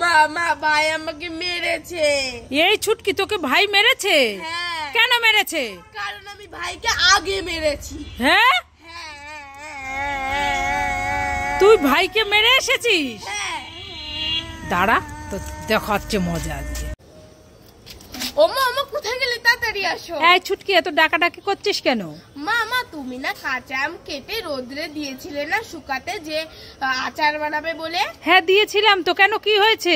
মামা ভাই আমাকে মেরেছে। এই ছুটকি তোকে ভাই মেরেছে? হ্যাঁ। কেন মেরেছে? কারণ আমি ভাইকে আগে মেরেছি। হ্যাঁ, তুই ভাইকে মেরে এসেছিস? হ্যাঁ। দাঁড়া, তো দেখাচ্ছে মজা আজকে। ওমা ওমা কোথায় গেলে? তাড়াতাড়ি আসো। এই ছুটকি এত ডাকাডাকি করছিস কেন? মামা তুমি না কাঁচা আম কেটে রোদ্রে দিয়েছিলে না শুকাতে, যে আচার বানাবে বলে? হ্যাঁ দিয়েছিলাম তো, কেন কি হয়েছে?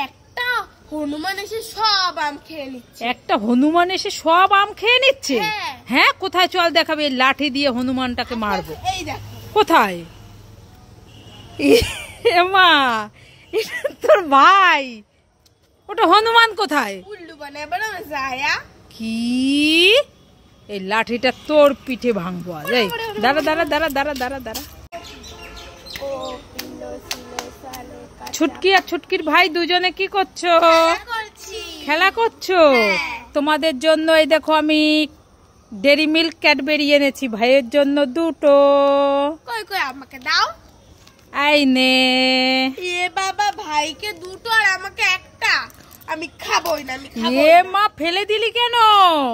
একটা হনুমান এসে সব আম খেয়ে নিচ্ছে। একটা হনুমান এসে সব আম খেয়ে নিচ্ছে? হ্যাঁ। হ্যাঁ, কোথায় চল দেখাবে, লাঠি দিয়ে হনুমানটাকে মারবো। এই দেখো। কোথায়? মা, এটা তোর ভাই, ওটা হনুমান কোথায়? উল্লু বানায় বানাবে যায়া। কি এই লাঠিটা তোর পিঠে ভাঙবো আজ। এই দাঁড়া দাঁড়া দাঁড়া দাঁড়া দাঁড়া দাঁড়া। ছুটকি আর ছুটকির ভাই দুজনে কি করছো? খেলা করছো? তোমাদের জন্য এই দেখো আমি ডেরি মিল্ক ক্যাডবেরি এনেছি, ভাইয়ের জন্য দুটো। কই কই আমাকে দাও। এই নে। এ বাবা, ভাইকে দুটো আর আমাকে একটা। আমি খাবোই না, আমি খাবো। এ মা, ফেলে দিলি কেন?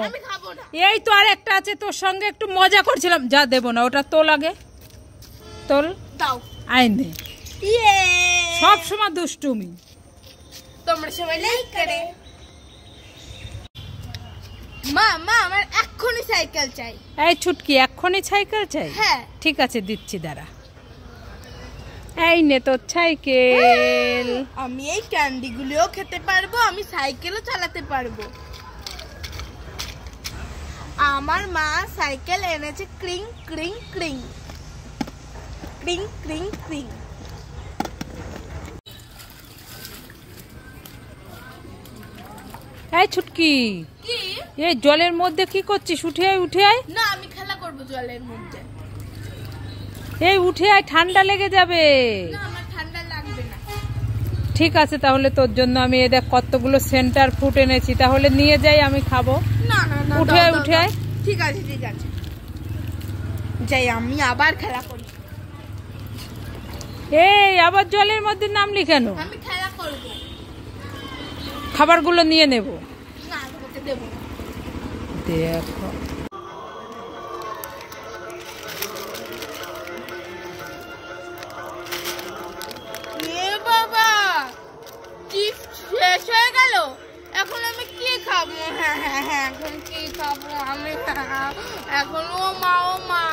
আমি খাবো না। এই তো আর একটা আছে, তোর সঙ্গে একটু মজা করছিলাম। যা, দেবো না, ওটা তোল আগে, তোল। দাও। আইনে ইয়ে, সব সময় দুষ্টুমি। তোমরা সবাই লাইক করে। মা মা আমার এক্ষুনি সাইকেল চাই। এই ছুটকি, এক্ষুনি সাইকেল চাই? হ্যাঁ। ঠিক আছে, দিচ্ছি, দাঁড়া। এই নে তোর সাইকেল। আমি এই ক্যান্ডি গুলিও খেতে পারবো, আমি সাইকেলও চালাতে পারবো। আমার মা সাইকেল এনেছে, ক্রিং ক্রিং ক্রিং ক্রিং ক্রিং ক্রিং। এই ছুটকি, কি? এই জলের মধ্যে কি করছিস? উঠে আয়, উঠে আয়। না, আমি খেলা করবো জলের মধ্যে। এই উঠে আয়, ঠান্ডা লেগে যাবে। না, আমার ঠান্ডা লাগবে না। ঠিক আছে, তাহলে তোর জন্য আমি এই দেখ কতগুলো সেন্টার ফ্রুট এনেছি, তাহলে নিয়ে যাই, আমি খাবো। না না না, উঠে আয়, উঠে আয়। ঠিক আছে ঠিক আছে, যাই, আমি আবার খেলা করি। এই আবার জলের মধ্যে নামলি কেন? আমি খেলা করবো। খাবারগুলো নিয়ে নেব। না, তোমাকে দেবো না। দেখো, এ বাবা, চিপস শেষ হয়ে গেল। এখন আমি কি খাবো? হ্যাঁ হ্যাঁ হ্যাঁ, এখন কি খাবো আমি? এখন ও মা, ও মা।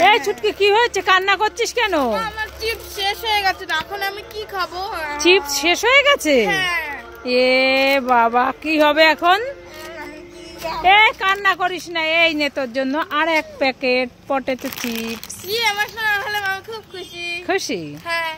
এই ছুটকি, কি হয়েছে? কান্না করছিস কেন? আমার চিপস শেষ হয়ে গেছে, এখন আমি কি খাবো? চিপস শেষ হয়ে গেছে? হ্যাঁ। এ বাবা, কি হবে এখন? আমি কি খাবো? এ কান্না করিস না, এই নে তোর জন্য আর এক প্যাকেট পটেটো চিপস। আমার শোনা হলে আমি খুব খুশি। খুশি? হ্যাঁ।